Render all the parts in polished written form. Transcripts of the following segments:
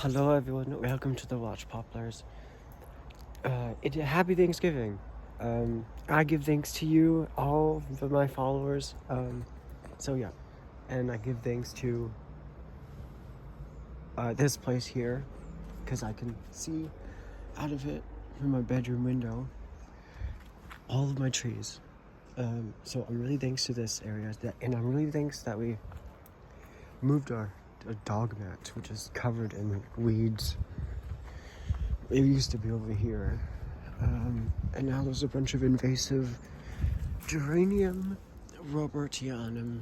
Hello everyone, welcome to the Watch Poplars. Happy Thanksgiving. I give thanks to you, all of my followers. And I give thanks to this place here, because I can see out of it from my bedroom window all of my trees. So I'm really thanks to this area, and I'm really thanks that we moved our dog mat, which is covered in weeds. It used to be over here, and now there's a bunch of invasive Geranium Robertianum,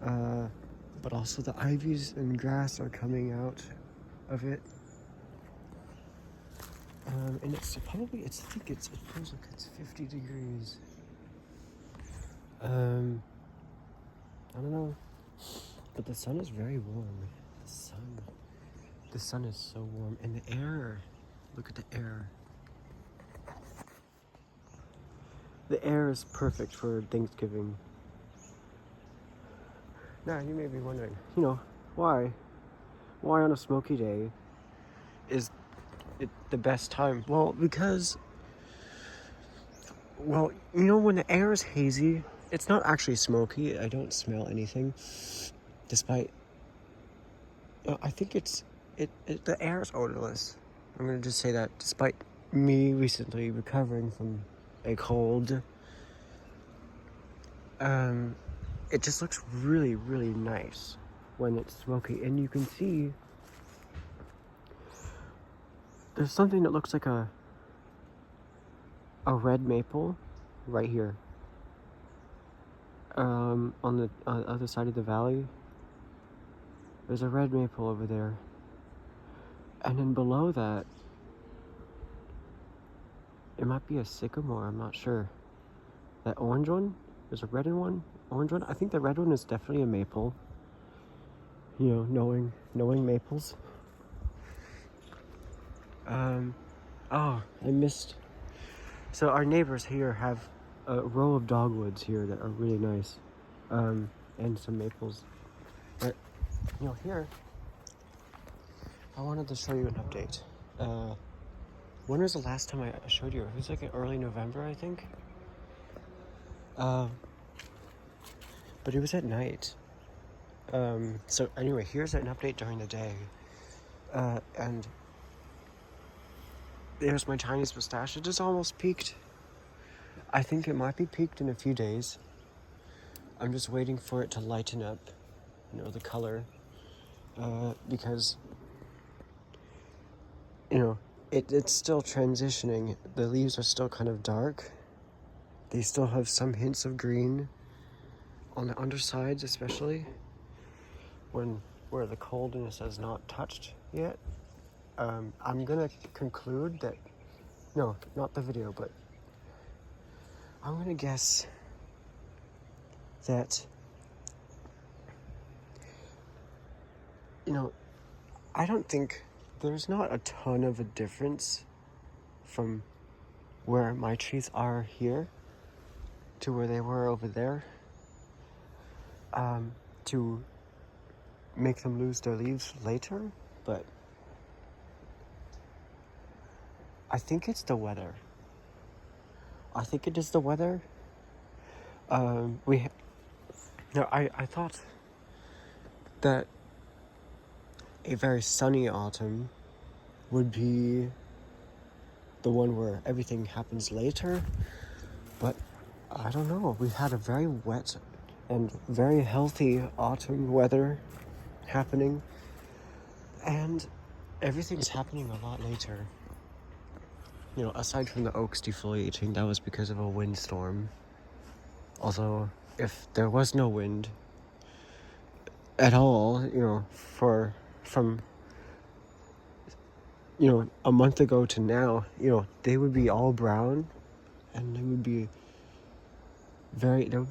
but also the ivies and grass are coming out of it. And it feels like it's 50 degrees. I don't know, but the sun is very warm. The sun is so warm, and the air, look at the air. The air is perfect for Thanksgiving. Now, you may be wondering, why on a smoky day is it the best time? Well, because, when the air is hazy, it's not actually smoky. I don't smell anything, despite, I think the air is odorless. I'm going to just say that, despite me recently recovering from a cold. It just looks really, really nice when it's smoky, and you can see there's something that looks like a red maple right here. On the other side of the valley, there's a red maple over there, and then below that, it might be a sycamore. I'm not sure. That orange one, there's a red one, orange one. I think the red one is definitely a maple. Knowing maples. I missed. So our neighbors here have a row of dogwoods here that are really nice, and some maples. But here, I wanted to show you an update. When was the last time I showed you? It was like in early November, I think. But it was at night. So anyway, here's an update during the day. And there's my Chinese mustache. It just almost peaked. I think it might be peaked in a few days. I'm just waiting for it to lighten up, the color. Because, it's still transitioning. The leaves are still kind of dark. They still have some hints of green on the undersides, especially where the coldness has not touched yet. I'm gonna conclude that, no, not the video, but I'm gonna guess that, I don't think there's not a ton of a difference from where my trees are here to where they were over there, to make them lose their leaves later, but I think it's the weather. I think it is the weather. I thought that a very sunny autumn would be the one where everything happens later, but I don't know. We've had a very wet and very healthy autumn weather happening, and everything's happening a lot later. Aside from the oaks defoliating, that was because of a windstorm. Although, if there was no wind at all, from a month ago to now, they would be all brown, and they would be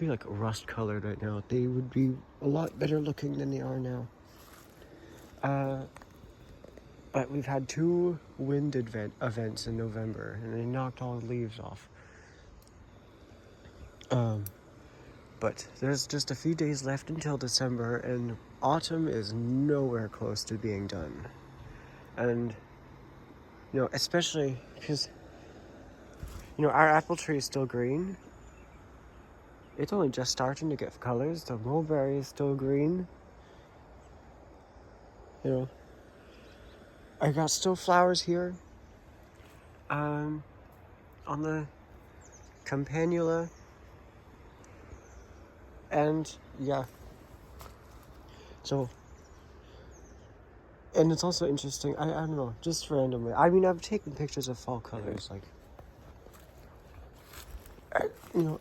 like rust colored right now. They would be a lot better looking than they are now. But we've had 2 wind events in November, and they knocked all the leaves off. But there's just a few days left until December, and autumn is nowhere close to being done. And, especially because, our apple tree is still green. It's only just starting to get colors. The mulberry is still green. I got still flowers here. On the campanula. And, yeah. So, and it's also interesting, I don't know, just randomly. I mean, I've taken pictures of fall colors, like,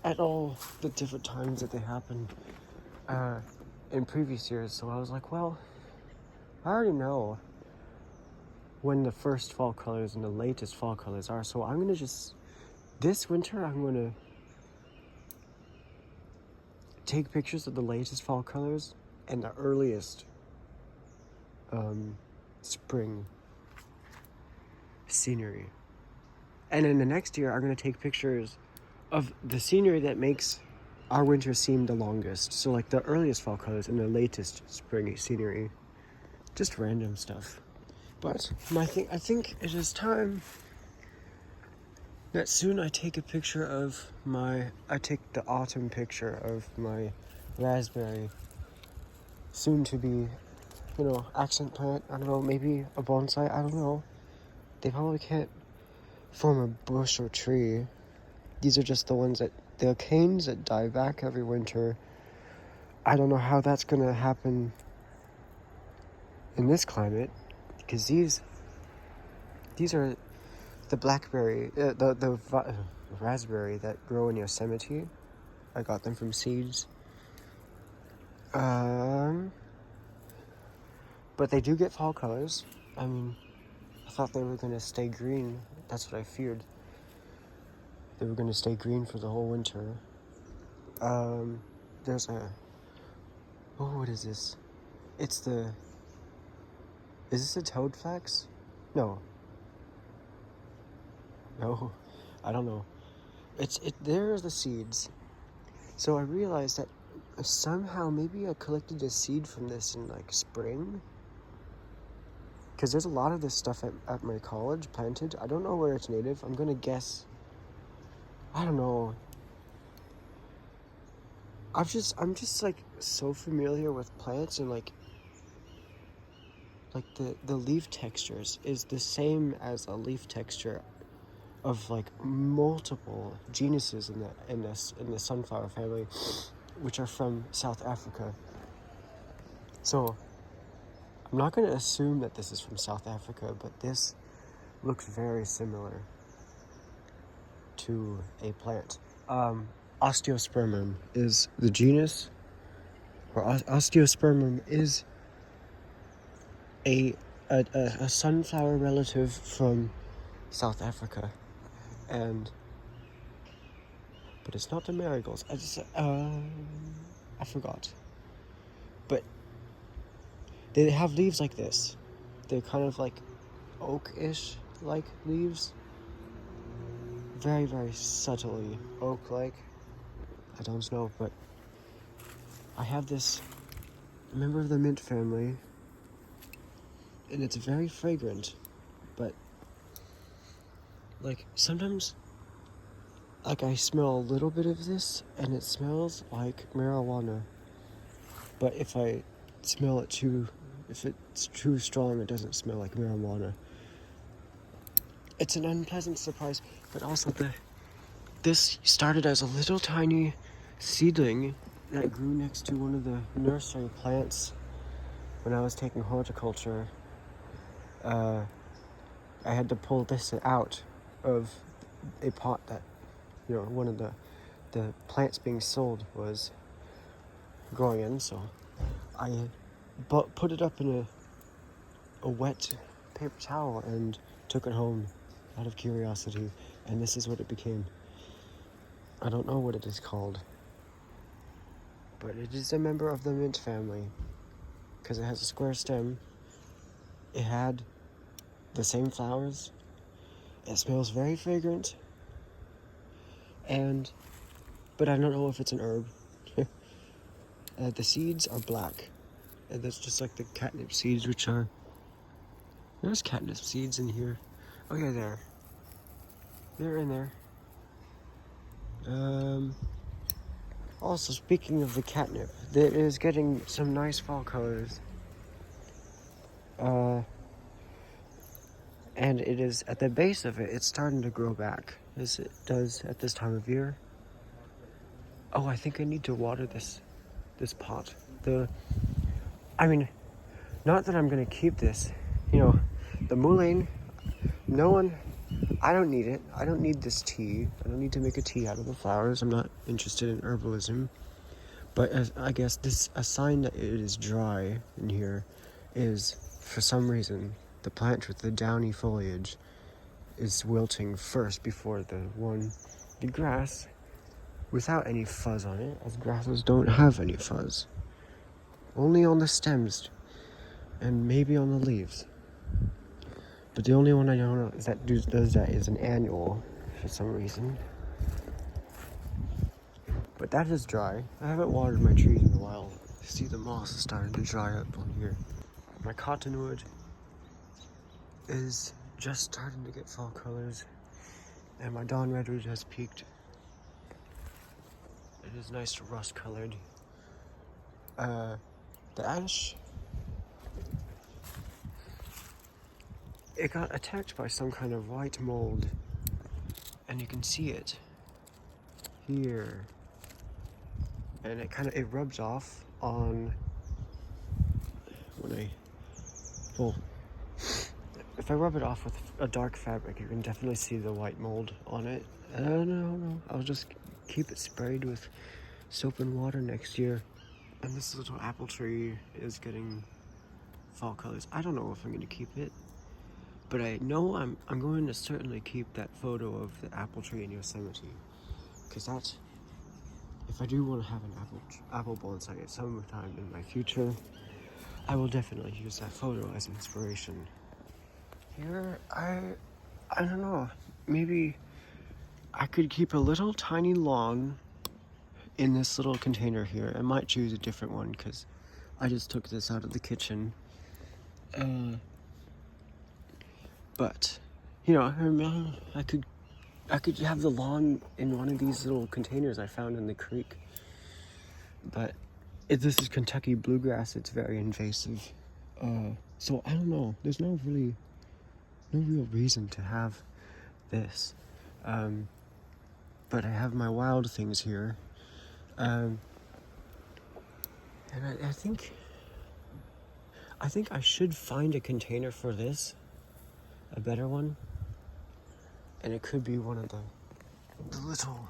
at all the different times that they happen in previous years. So I was like, well, I already know when the first fall colors and the latest fall colors are. So I'm going to this winter, I'm going to take pictures of the latest fall colors and the earliest spring scenery. And in the next year, I'm going to take pictures of the scenery that makes our winter seem the longest. So like the earliest fall colors and the latest spring scenery. Just random stuff. But I think it is time that soon I take a picture of I take the autumn picture of my raspberry, soon to be, accent plant. I don't know, maybe a bonsai, I don't know. They probably can't form a bush or tree. These are just the canes that die back every winter. I don't know how that's gonna happen in this climate, because these are the blackberry, the raspberry that grow in Yosemite. I got them from seeds. But they do get fall colors. I mean, I thought they were gonna stay green. That's what I feared. They were gonna stay green for the whole winter. There's what is this? Is this a toad flax? No, I don't know. There's the seeds. So I realized that somehow maybe I collected a seed from this in like spring. Because there's a lot of this stuff at my college planted. I don't know where it's native. I'm gonna guess. I don't know. I'm just like so familiar with plants, and like the leaf textures is the same as a leaf texture of like multiple genuses in the sunflower family, which are from South Africa. So I'm not going to assume that this is from South Africa, but this looks very similar to a plant. Osteospermum is the genus, or Osteospermum is a sunflower relative from South Africa, but it's not the marigolds. I forgot. But they have leaves like this. They're kind of like oak-ish like leaves. Very, very subtly oak-like. I don't know, but I have this member of the mint family, and it's very fragrant, but like sometimes like I smell a little bit of this and it smells like marijuana, but if it's too strong, it doesn't smell like marijuana. It's an unpleasant surprise, but also this started as a little tiny seedling that grew next to one of the nursery plants when I was taking horticulture. I had to pull this out of a pot that, one of the plants being sold was growing in, so I put it up in a wet paper towel and took it home out of curiosity, and this is what it became. I don't know what it is called, but it is a member of the mint family because it has a square stem. It had the same flowers. It smells very fragrant, but I don't know if it's an herb. The seeds are black, And that's just like the catnip seeds, which are... There's catnip seeds in here. Oh yeah, there. They're in there. Also, speaking of the catnip, it is getting some nice fall colors. And it is, at the base of it, it's starting to grow back, as it does at this time of year. Oh, I think I need to water this pot. I mean, not that I'm gonna keep this. You know, the mullein, I don't need it. I don't need this tea. I don't need to make a tea out of the flowers. I'm not interested in herbalism. But I guess a sign that it is dry in here is, for some reason, the plant with the downy foliage is wilting first before the grass without any fuzz on it, as grasses don't have any fuzz. Only on the stems and maybe on the leaves. But the only one I know is that does that is an annual for some reason. But that is dry. I haven't watered my trees in a while. See, the moss is starting to dry up on here. My cottonwood is just starting to get fall colors, and my dawn redwood has peaked. It is nice rust colored. The ash, it got attacked by some kind of white mold, and you can see it here. And it rubs off on if I rub it off with a dark fabric, you can definitely see the white mold on it. No, I'll just keep it sprayed with soap and water next year. And this little apple tree is getting fall colors. I don't know if I'm going to keep it, but I know I'm going to certainly keep that photo of the apple tree in Yosemite, because that's, if I do want to have an apple bonsai at some time in my future, I will definitely use that photo as inspiration. Here, I don't know, maybe I could keep a little tiny lawn in this little container here. I might choose a different one because I just took this out of the kitchen. But, you know, I could have the lawn in one of these little containers I found in the creek. But if this is Kentucky bluegrass, it's very invasive. So I don't know. There's no real reason to have this. But I have my wild things here. And I think I should find a container for this, a better one. And it could be one of the little,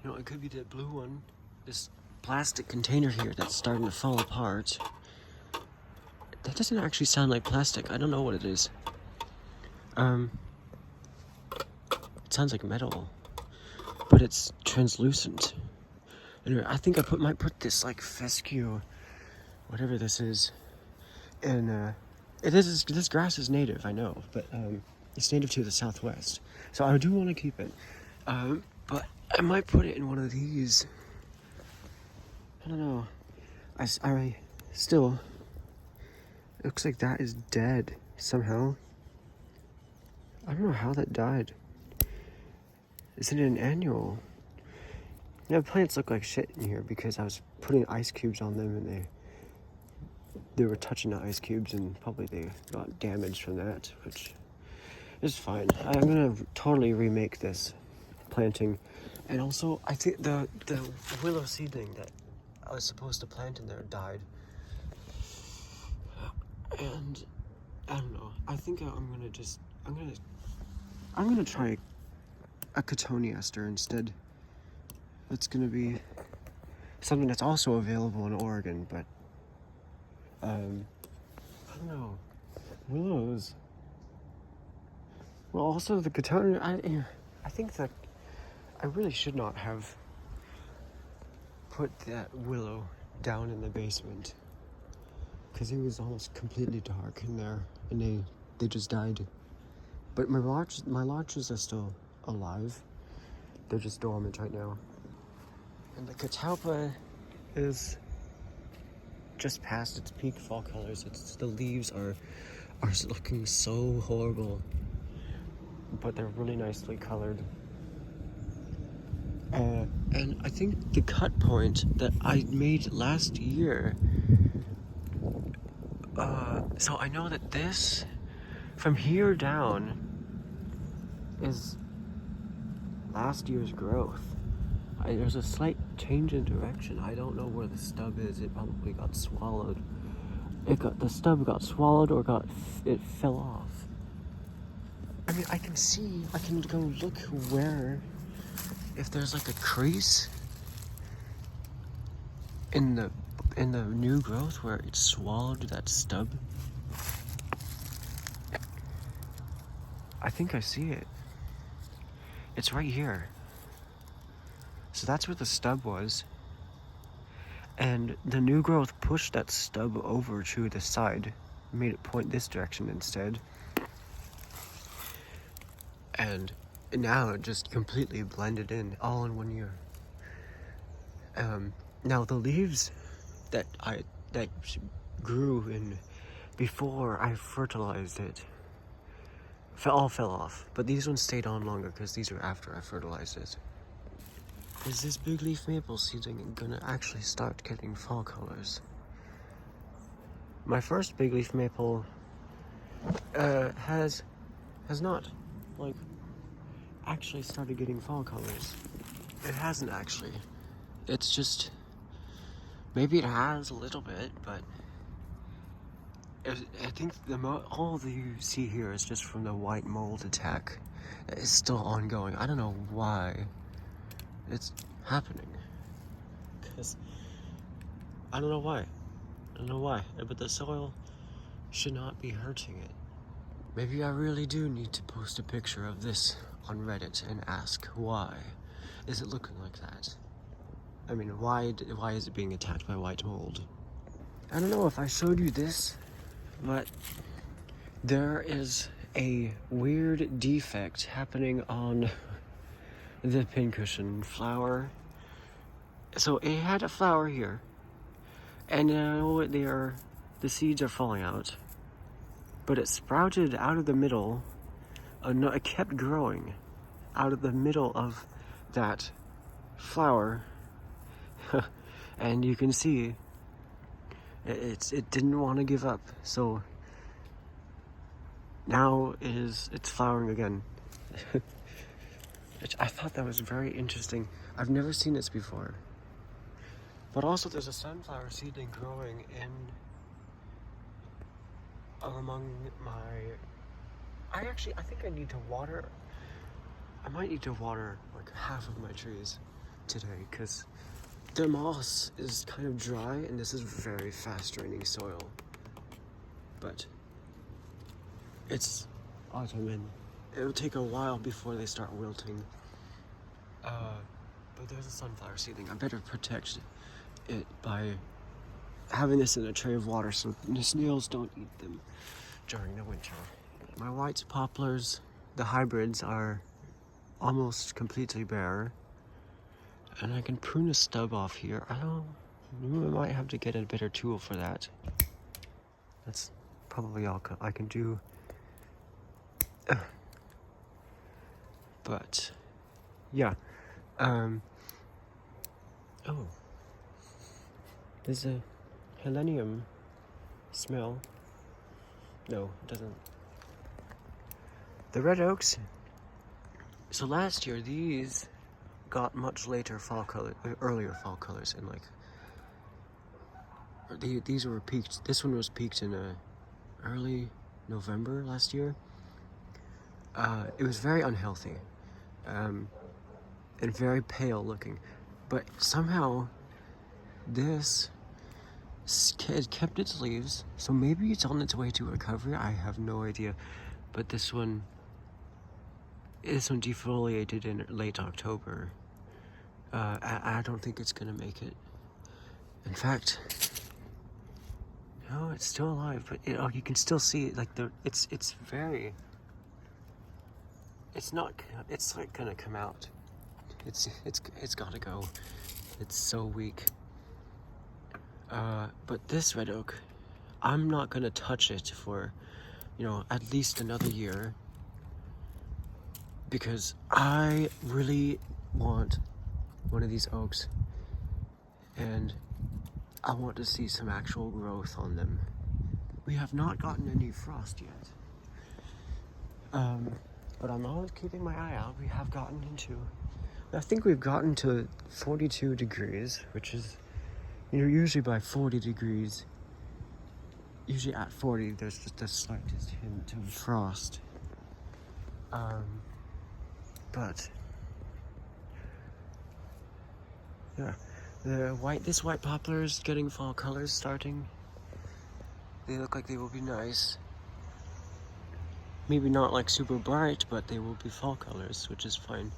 you know, it could be the blue one. This plastic container here that's starting to fall apart. That doesn't actually sound like plastic. I don't know what it is. It sounds like metal, but it's translucent. Anyway, I think might put this like fescue, whatever this is, and this grass is native, I know, but it's native to the Southwest, so I do want to keep it. But I might put it in one of these. I don't know. I still. It looks like that is dead somehow. I don't know how that died. Is it an annual? Yeah, plants look like shit in here because I was putting ice cubes on them and they were touching the ice cubes and probably they got damaged from that, which is fine. I'm gonna totally remake this planting. And also, I think the willow seedling that I was supposed to plant in there died. And I don't know. I think I'm gonna try a cotoneaster instead. It's gonna be something that's also available in Oregon, but I don't know. Willows. Well, also the cotoneaster. I think that I really should not have put that willow down in the basement, because it was almost completely dark in there, and they just died. But my larches are still alive. They're just dormant right now. And the catalpa is just past its peak fall colors. The leaves are looking so horrible, but they're really nicely colored. And I think the cut point that I made last year, so I know that this, from here down, is last year's growth. There's a slight change in direction. I don't know where the stub is. It probably got swallowed. The stub got swallowed or it fell off. I mean, I can go look where, if there's like a crease in the new growth where it swallowed that stub. I think I see it. It's right here. So that's where the stub was. And the new growth pushed that stub over to the side, made it point this direction instead. And now it just completely blended in, all in 1 year. Now the leaves that grew in before I fertilized it all fell off, but these ones stayed on longer because these are after I fertilized it. Is this big leaf maple seedling gonna actually start getting fall colors? My first big leaf maple has not actually started getting fall colors. It hasn't actually. It's just, maybe it has a little bit, but I think all that you see here is just from the white mold attack. It's still ongoing. I don't know why it's happening. Because I don't know why. But the soil should not be hurting it. Maybe I really do need to post a picture of this on Reddit and ask why is it looking like that? I mean, why is it being attacked by white mold? I don't know if I showed you this, but there is a weird defect happening on the pincushion flower. So it had a flower here, and now the seeds are falling out, but it sprouted out of the middle. No, it kept growing out of the middle of that flower, and you can see it didn't want to give up. So now it's flowering again. Which I thought that was very interesting. I've never seen this before. But also there's a sunflower seedling growing among my... I think I need to water... I might need to water like half of my trees today, because their moss is kind of dry and this is very fast draining soil. But it's autumn and it'll take a while before they start wilting. But there's a sunflower seedling. I better protect it by having this in a tray of water so the snails don't eat them during the winter. My white poplars, the hybrids, are almost completely bare. And I can prune a stub off here. I might have to get a better tool for that. That's probably all I can do. But yeah, oh, there's a helenium smell. No, it doesn't. The red oaks. So last year these got much later earlier fall colors, and these were peaked. This one was peaked in early November last year. It was very unhealthy, and very pale looking, but somehow this kid kept its leaves, so maybe it's on its way to recovery. I have no idea, but this one defoliated in late October. I don't think it's gonna make it. In fact, no, it's still alive, but you can still see it. Like it's like gonna come out. It's gotta go. It's so weak. But this red oak, I'm not gonna touch it for, at least another year, because I really want one of these oaks, and I want to see some actual growth on them. We have not gotten any frost yet. But I'm always keeping my eye out. I think we've gotten to 42 degrees, which is, usually by 40 degrees, usually at 40, there's just the slightest hint of frost. But, yeah, this white poplar is getting fall colors starting. They look like they will be nice. Maybe not like super bright, but they will be fall colors, which is fine.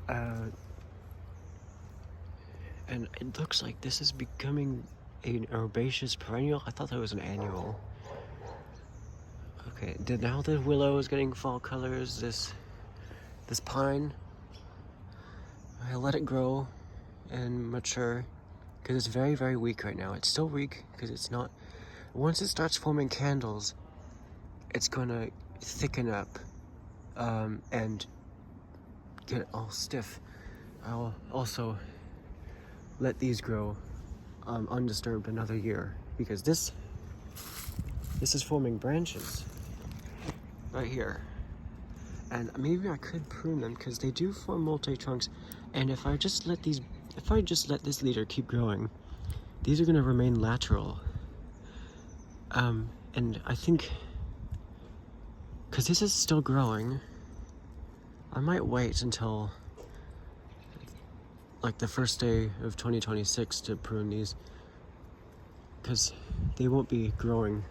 And it looks like this is becoming an herbaceous perennial. I thought that was an annual. Okay, now the willow is getting fall colors. This pine, I let it grow and mature because it's very, very weak right now. It's still weak because it's not. Once it starts forming candles, it's gonna thicken up and get all stiff. I'll also let these grow undisturbed another year, because this is forming branches right here, and maybe I could prune them because they do form multi-trunks, and if I just let this leader keep growing, these are going to remain lateral. And I think, because this is still growing, I might wait until like the first day of 2026 to prune these, because they won't be growing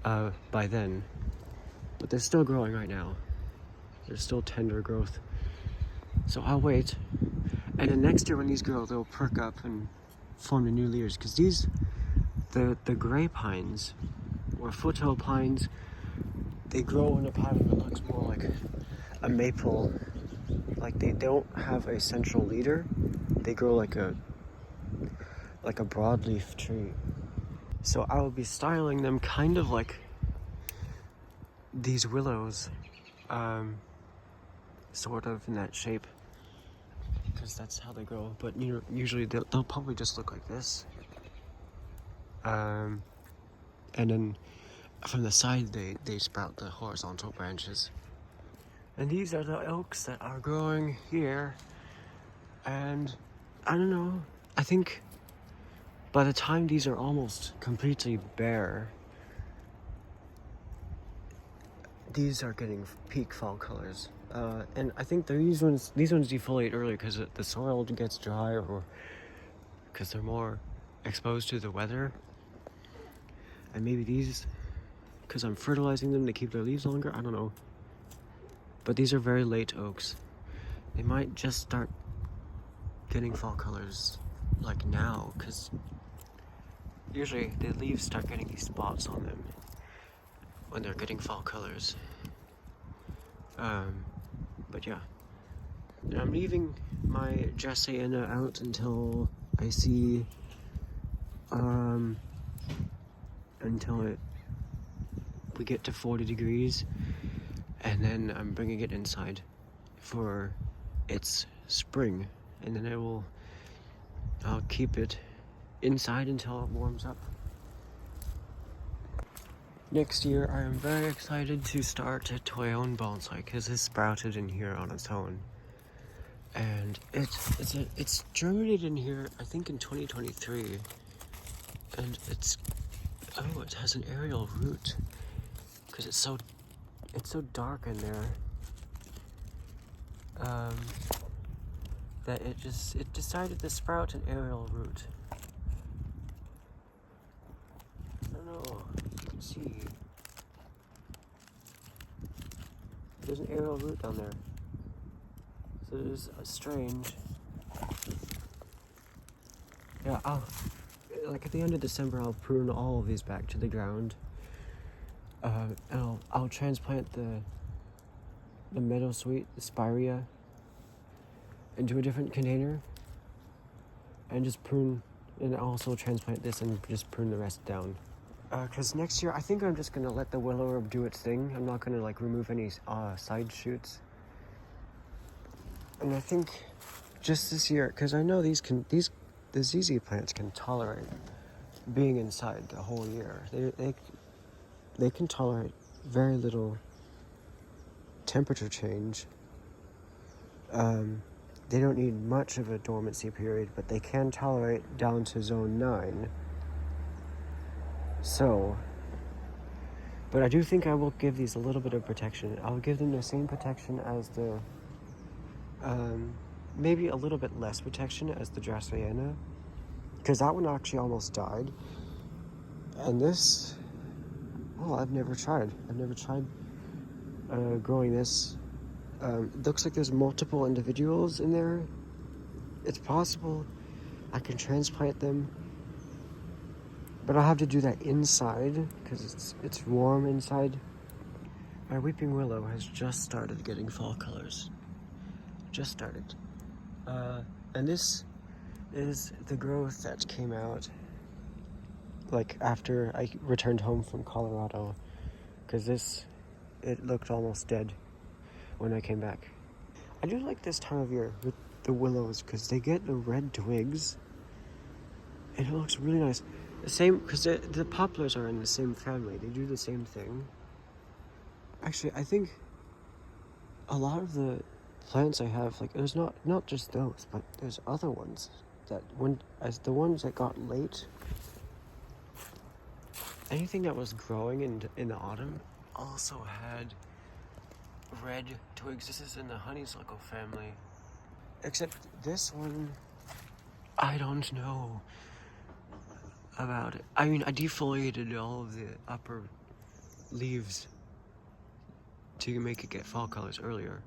by then, but they're still growing right now. They're still tender growth, so I'll wait, and then next year when these grow, they'll perk up and form the new leaves, because the gray pines or foothill pines, they grow in a pattern that looks more like a maple. Like, they don't have a central leader. They grow like a broadleaf tree. So I will be styling them kind of like these willows, sort of in that shape, because that's how they grow. But usually they'll probably just look like this. And then from the side they sprout the horizontal branches. And these are the oaks that are growing here. And I don't know, I think by the time these are almost completely bare, these are getting peak fall colors. And I think these ones defoliate early because the soil gets dry, or because they're more exposed to the weather. And maybe these, because I'm fertilizing them to keep their leaves longer, I don't know. But these are very late oaks. They might just start getting fall colors like now, because usually the leaves start getting these spots on them when they're getting fall colors. But yeah, and I'm leaving my Dracena out until I see we get to 40 degrees, and then I'm bringing it inside for its spring, and then I'll keep it inside until it warms up. Next year, I am very excited to start a Toyon bonsai, because it sprouted in here on its own, and it's germinated in here, I think in 2023, and it has an aerial root, because it's so dark in there, that it decided to sprout an aerial root. I don't know if you can see. There's an aerial root down there. So it is strange. Yeah, like at the end of December, I'll prune all of these back to the ground. And I'll transplant the meadowsweet, the spirea, into a different container, and just prune And also transplant this and just prune the rest down. Because next year, I think I'm just going to let the willow herb do its thing. I'm not going to like remove any side shoots. And I think just this year, because I know the ZZ plants can tolerate being inside the whole year. They can tolerate very little temperature change. They don't need much of a dormancy period, but they can tolerate down to zone 9. So, but I do think I will give these a little bit of protection. I'll give them the same protection as the, maybe a little bit less protection as the Dracena, because that one actually almost died. And this, well, I've never tried growing this. It looks like there's multiple individuals in there. It's possible I can transplant them, but I'll have to do that inside because it's warm inside. My weeping willow has just started getting fall colors. Just started. And this is the growth that came out like after I returned home from Colorado, because it looked almost dead when I came back. I do like this time of year with the willows because they get the red twigs and it looks really nice. The same, because the poplars are in the same family. They do the same thing. Actually, I think a lot of the plants I have, like, there's not just those, but there's other ones that as the ones that got late, anything that was growing in the autumn also had red twigs. This is in the honeysuckle family. Except this one, I don't know about it. I mean, I defoliated all of the upper leaves to make it get fall colors earlier.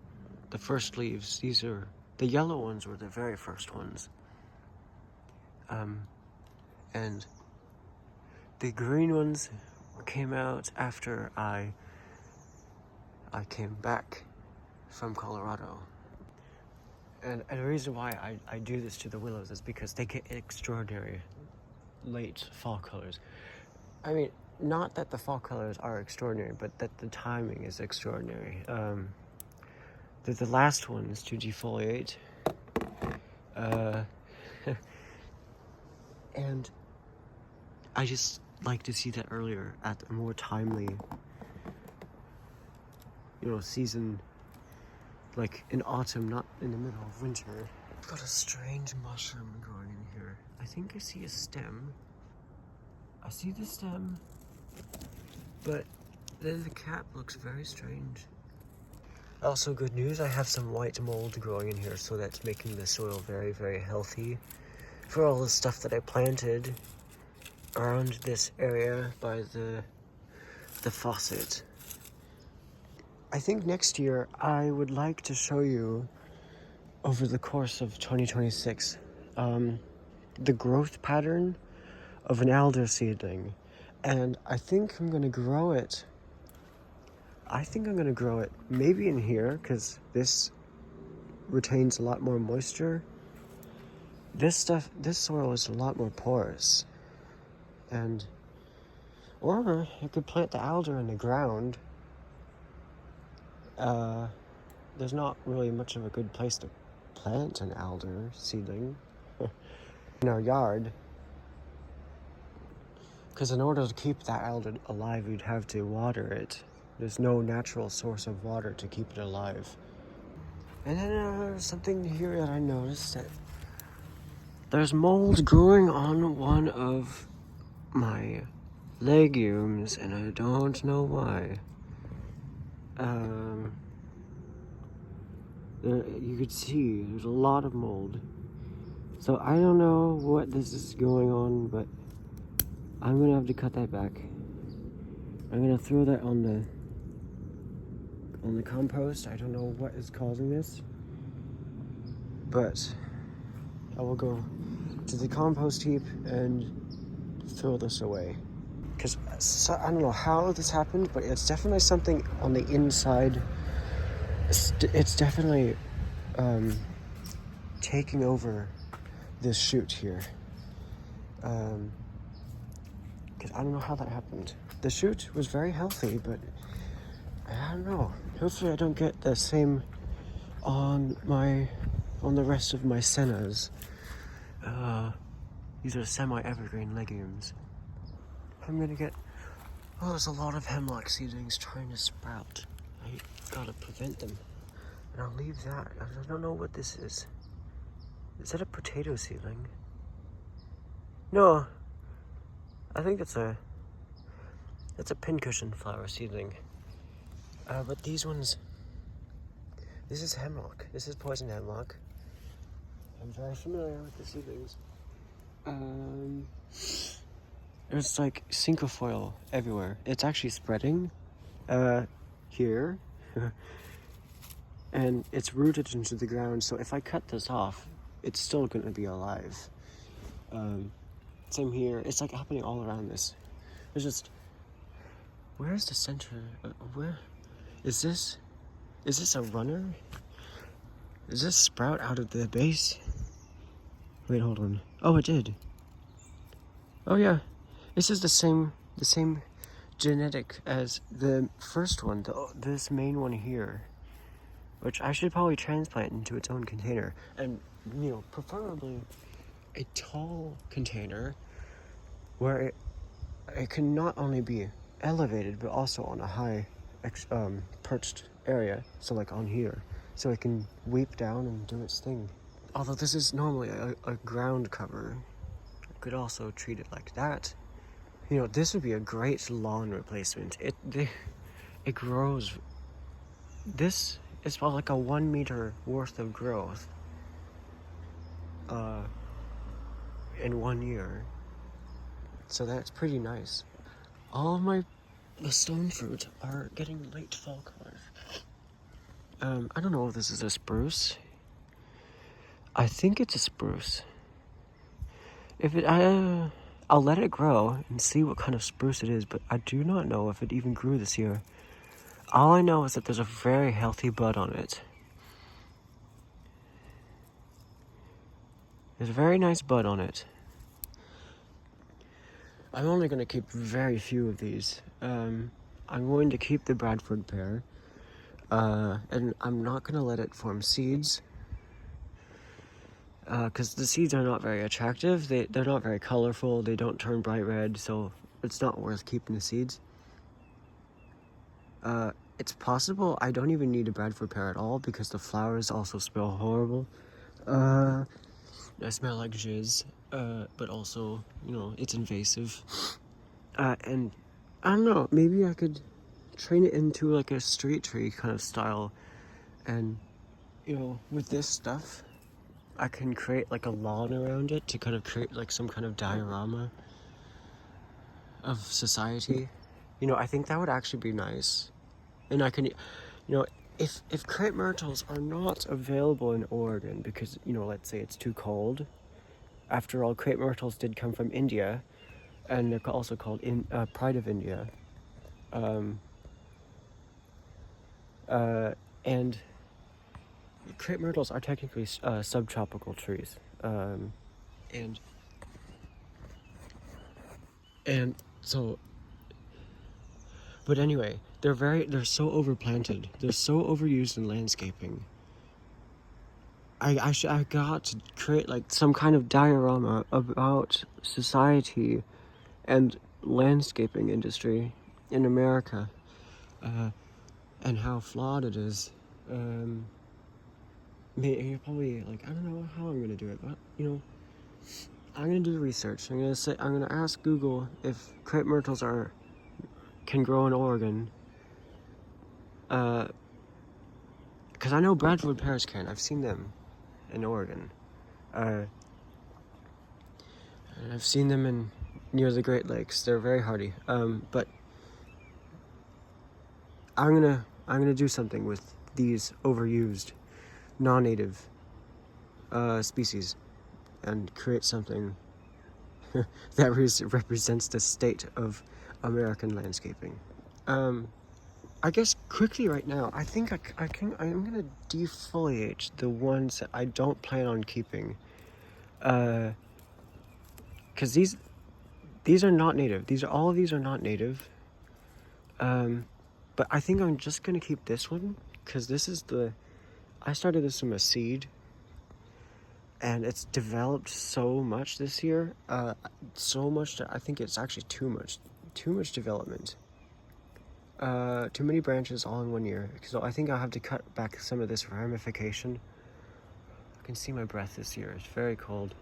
The first leaves, the yellow ones were the very first ones. And the green ones came out after I came back from Colorado. And the reason why I do this to the willows is because they get extraordinary late fall colors. I mean, not that the fall colors are extraordinary, but that the timing is extraordinary. The last ones to defoliate. And I just like to see that earlier at a more timely, season, like in autumn, not in the middle of winter. I've got a strange mushroom growing in here. I think I see a stem. I see the stem, but then the cap looks very strange. Also, good news, I have some white mold growing in here, so that's making the soil very, very healthy for all the stuff that I planted around this area by the faucet. I think next year I would like to show you over the course of 2026 the growth pattern of an alder seedling, and I think I'm gonna grow it. Maybe in here, because this retains a lot more moisture. This soil is a lot more porous. Or you could plant the alder in the ground. There's not really much of a good place to plant an alder seedling in our yard. Because in order to keep that alder alive, you'd have to water it. There's no natural source of water to keep it alive. And then something here that I noticed, that there's mold growing on one of my legumes, and I don't know why. You could see there's a lot of mold. So I don't know what this is going on, but I'm gonna have to cut that back. I'm gonna throw that on the compost. I don't know what is causing this, but I will go to the compost heap and throw this away. Because I don't know how this happened, but it's definitely something on the inside. It's definitely taking over this shoot here. Because I don't know how that happened. The shoot was very healthy, but I don't know. Hopefully I don't get the same on the rest of my sennas. These are semi-evergreen legumes. I'm gonna get... Oh, there's a lot of hemlock seedlings trying to sprout. I gotta prevent them. And I'll leave that. I don't know what this is. Is that a potato seedling? No. I think it's a pincushion flower seedling. But these ones... This is hemlock. This is poison hemlock. I'm very familiar with the seedlings. There's like cinquefoil everywhere. It's actually spreading here. And it's rooted into the ground, so if I cut this off, it's still going to be alive. Same here. It's like happening all around this. There's just... Where's the center? Where? Is this a runner? Does this sprout out of the base? Wait, hold on. Oh, it did. Oh yeah. This is the same genetic as the first one, this main one here. Which I should probably transplant into its own container. And, preferably a tall container where it can not only be elevated, but also on a high perched area. So like on here. So it can weep down and do its thing. Although this is normally a ground cover. I could also treat it like that. This would be a great lawn replacement. It grows. This is about like a 1 meter worth of growth in 1 year. So that's pretty nice. All of the stone fruit are getting late fall colors. I don't know if this is a spruce. I think it's a spruce. I'll let it grow and see what kind of spruce it is, but I do not know if it even grew this year. All I know is that there's a very healthy bud on it. There's a very nice bud on it. I'm only going to keep very few of these. I'm going to keep the Bradford pear. And I'm not going to let it form seeds. Because the seeds are not very attractive. They're not very colorful. They don't turn bright red, so it's not worth keeping the seeds. It's possible I don't even need a Bradford pear at all because the flowers also smell horrible. They smell like jizz, but also, it's invasive. And I don't know, maybe I could train it into like a street tree kind of style. And, with this stuff, I can create like a lawn around it to kind of create like some kind of diorama of society. I think that would actually be nice. And I can, if crepe myrtles are not available in Oregon because, let's say it's too cold. After all, crepe myrtles did come from India, and they're also called Pride of India. And crepe myrtles are technically subtropical trees. And so, but anyway, they're so overplanted. They're so overused in landscaping. I got to create like some kind of diorama about society and landscaping industry in America, and how flawed it is. You're probably like, I don't know how I'm gonna do it, but I'm gonna do the research. I'm gonna ask Google if crepe myrtles can grow in Oregon. Because I know Bradford pears can. I've seen them in Oregon. And I've seen them near the Great Lakes. They're very hardy. But I'm gonna do something with these overused, non-native species, and create something that represents the state of American landscaping. I guess quickly right now, I think I'm gonna defoliate the ones that I don't plan on keeping. because these are not native. All of these are not native. But I think I'm just gonna keep this one, because I started this from a seed, and it's developed so much this year, so much that I think it's actually too much development. Too many branches all in 1 year, so I think I'll have to cut back some of this ramification. I can see my breath this year, it's very cold.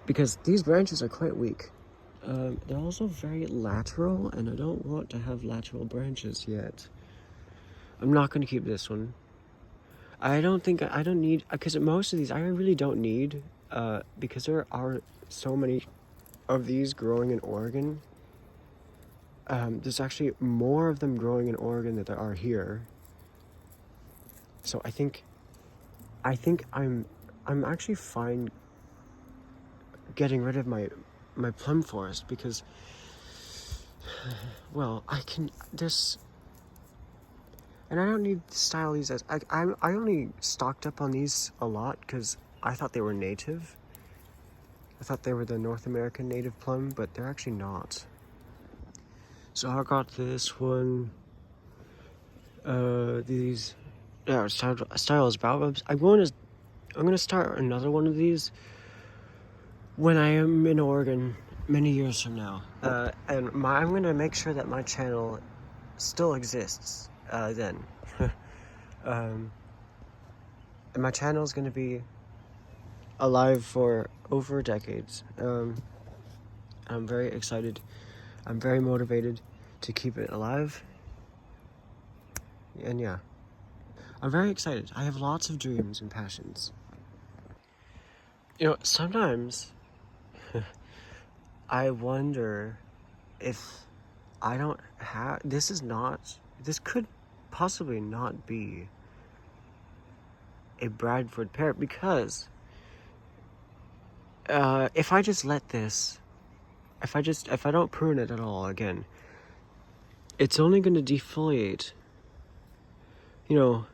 Because these branches are quite weak. They're also very lateral, and I don't want to have lateral branches yet. I'm not going to keep this one. I don't need, because most of these I really don't need, because there are so many of these growing in Oregon. There's actually more of them growing in Oregon than there are here. So I think I'm actually fine getting rid of my plum forest, because, well, and I don't need to style these as, I only stocked up on these a lot because I thought they were native. I thought they were the North American native plum, but they're actually not. So I got this one, these, styles baobabs. I'm gonna start another one of these when I am in Oregon many years from now. And I'm gonna make sure that my channel still exists then. And my channel is gonna be alive for over decades. I'm very excited. I'm very motivated to keep it alive. And yeah, I'm very excited. I have lots of dreams and passions. You know, sometimes I wonder if I don't have, this could possibly not be a Bradford pear, because if I just let this, if I don't prune it at all again, it's only going to defoliate, you know,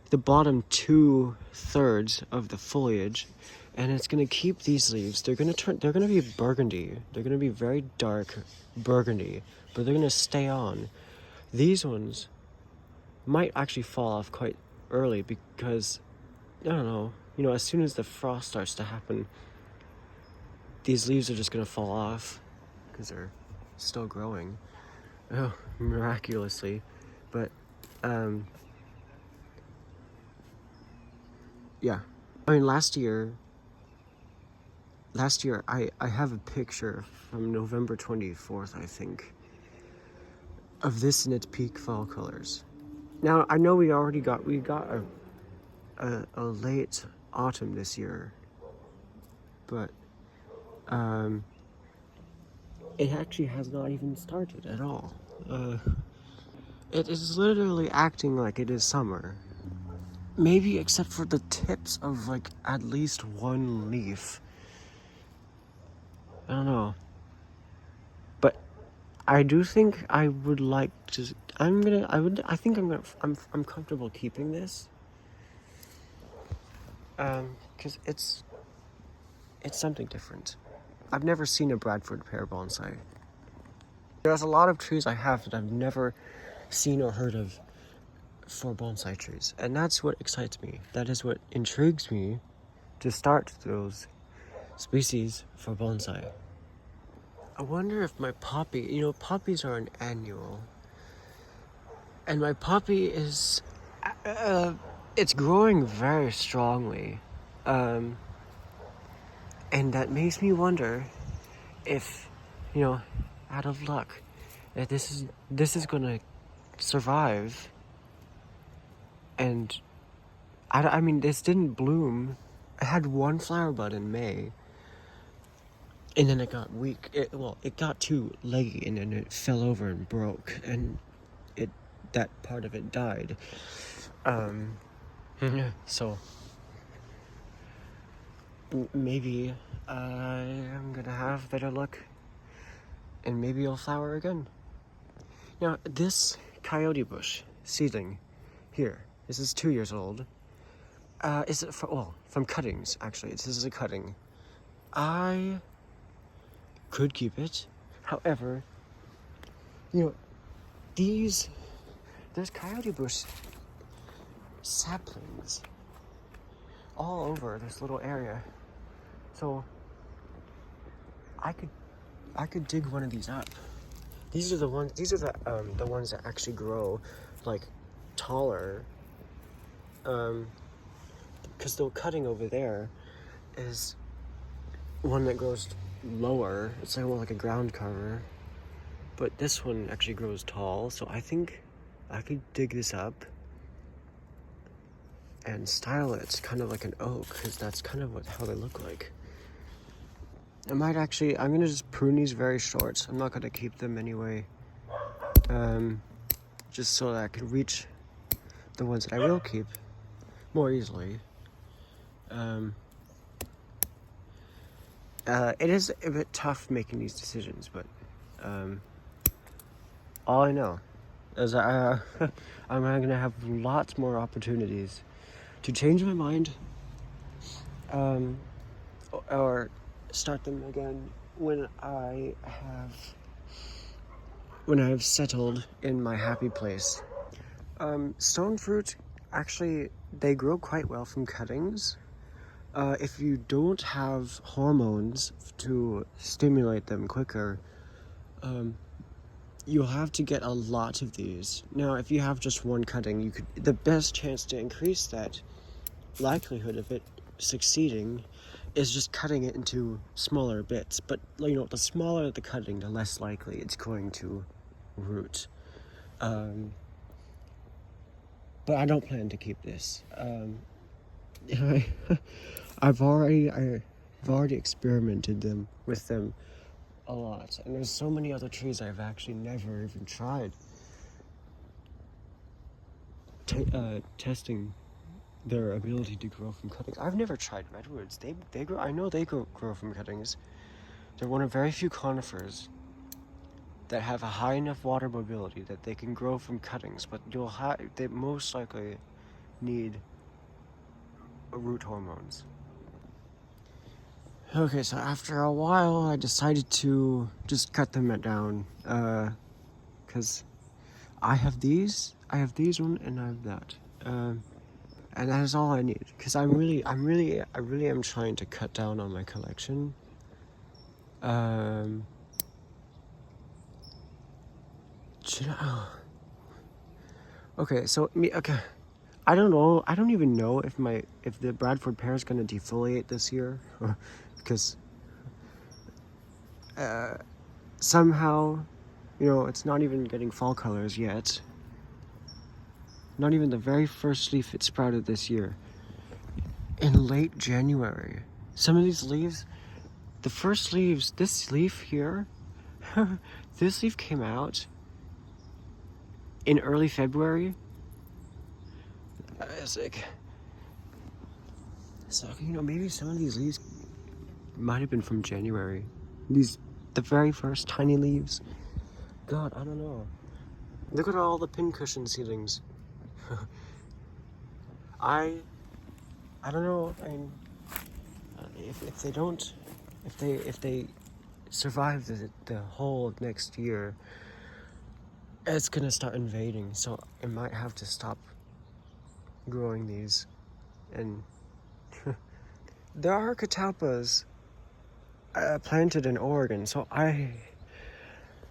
the bottom 2/3 of the foliage, and it's going to keep these leaves. They're going to be burgundy. They're going to be very dark burgundy, but they're going to stay on. These ones might actually fall off quite early, because, I don't know, you know, as soon as the frost starts to happen, these leaves are just going to fall off because they're still growing. Oh, miraculously. But, yeah. I mean, last year I have a picture from November 24th, I think, of this in its peak fall colors. Now, I know we got a late autumn this year, but it actually has not even started at all. It is literally acting like it is summer. Maybe except for the tips of, like, at least one leaf. I don't know. But I do think I would like to, I'm comfortable keeping this. Because it's something different. I've never seen a Bradford pear bonsai. There's a lot of trees I have that I've never seen or heard of for bonsai trees, and that's what excites me. That is what intrigues me to start those species for bonsai. I wonder if my poppy, you know, poppies are an annual, and my poppy is, it's growing very strongly, and that makes me wonder if, you know, out of luck, if this is gonna survive. And I mean, this didn't bloom. I had one flower bud in May, and then it got weak. It got too leggy, and then it fell over and broke, and that part of it died. So maybe I'm gonna have better luck, and maybe it'll flower again. Now, this coyote bush seedling here, this is 2 years old. Is it from cuttings, actually. This is a cutting. I could keep it. However, you know, there's coyote bush saplings all over this little area. So I could dig one of these up. These are the ones that actually grow like taller. Because the cutting over there is one that grows lower. It's like more like a ground cover. But this one actually grows tall, so I think I could dig this up and style it kind of like an oak, because that's kind of how they look like. I'm gonna just prune these very short. I'm not gonna keep them anyway. Just so that I can reach the ones that I will keep more easily. It is a bit tough making these decisions, but all I know is that I'm gonna have lots more opportunities to change my mind, or start them again when I have settled in my happy place. Stone fruit, actually, they grow quite well from cuttings. If you don't have hormones to stimulate them quicker, you'll have to get a lot of these. Now, if you have just one cutting, the best chance to increase that likelihood of it succeeding is just cutting it into smaller bits. But, the smaller the cutting, the less likely it's going to root. But I don't plan to keep this. I've already experimented with them a lot, and there's so many other trees I've actually never even tried testing their ability to grow from cuttings. I've never tried redwoods. They grow. I know they grow from cuttings. They're one of very few conifers that have a high enough water mobility that they can grow from cuttings, but they most likely need root hormones. Okay, so after a while, I decided to just cut them down, because I have these one, and I have that, and that is all I need. Because I really am trying to cut down on my collection. Okay, so I don't know. I don't even know if the Bradford pear is gonna defoliate this year, because somehow, it's not even getting fall colors yet. Not even the very first leaf it sprouted this year. In late January. Some of these leaves, the first leaves, this leaf here, this leaf came out in early February. So, maybe some of these leaves might have been from January. The very first tiny leaves. God, I don't know. Look at all the pincushion seedlings. I don't know. I mean, if they survive the whole next year, it's gonna start invading. So I might have to stop growing these. And there are catalpas planted in Oregon, so I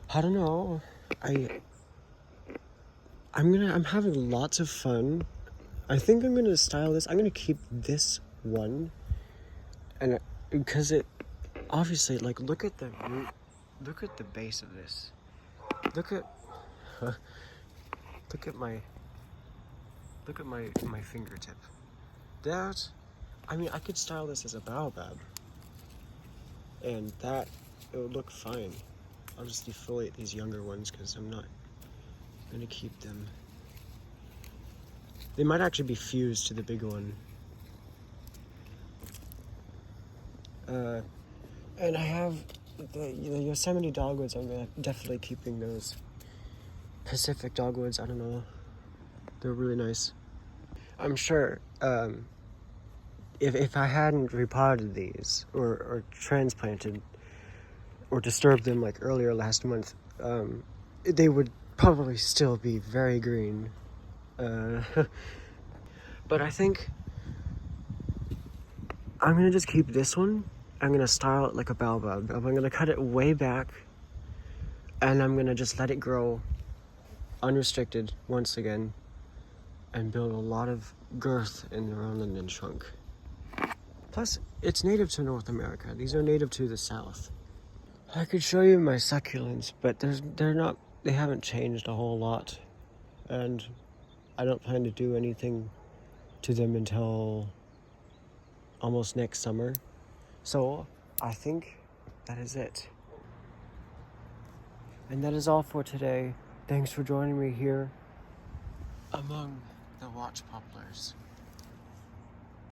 don't know. I'm having lots of fun. I think I'm gonna style this. I'm gonna keep this one, and because it obviously, look at the root, look at the base of this. Look at my fingertip. I could style this as a baobab, and it would look fine. I'll just defoliate these younger ones because I'm not gonna keep them. They might actually be fused to the big one. And I have the Yosemite dogwoods. I'm definitely keeping those. Pacific dogwoods, I don't know. They're really nice. I'm sure if I hadn't repotted these or transplanted or disturbed them like earlier last month, they would probably still be very green. But I think I'm gonna just keep this one. I'm gonna style it like a baobab. I'm gonna cut it way back, and I'm gonna just let it grow unrestricted once again, and build a lot of girth in the round linden trunk. Plus, it's native to North America. These are native to the South. I could show you my succulents, but they haven't changed a whole lot, and I don't plan to do anything to them until almost next summer. So I think that is it. And that is all for today. Thanks for joining me here among the watch poplars.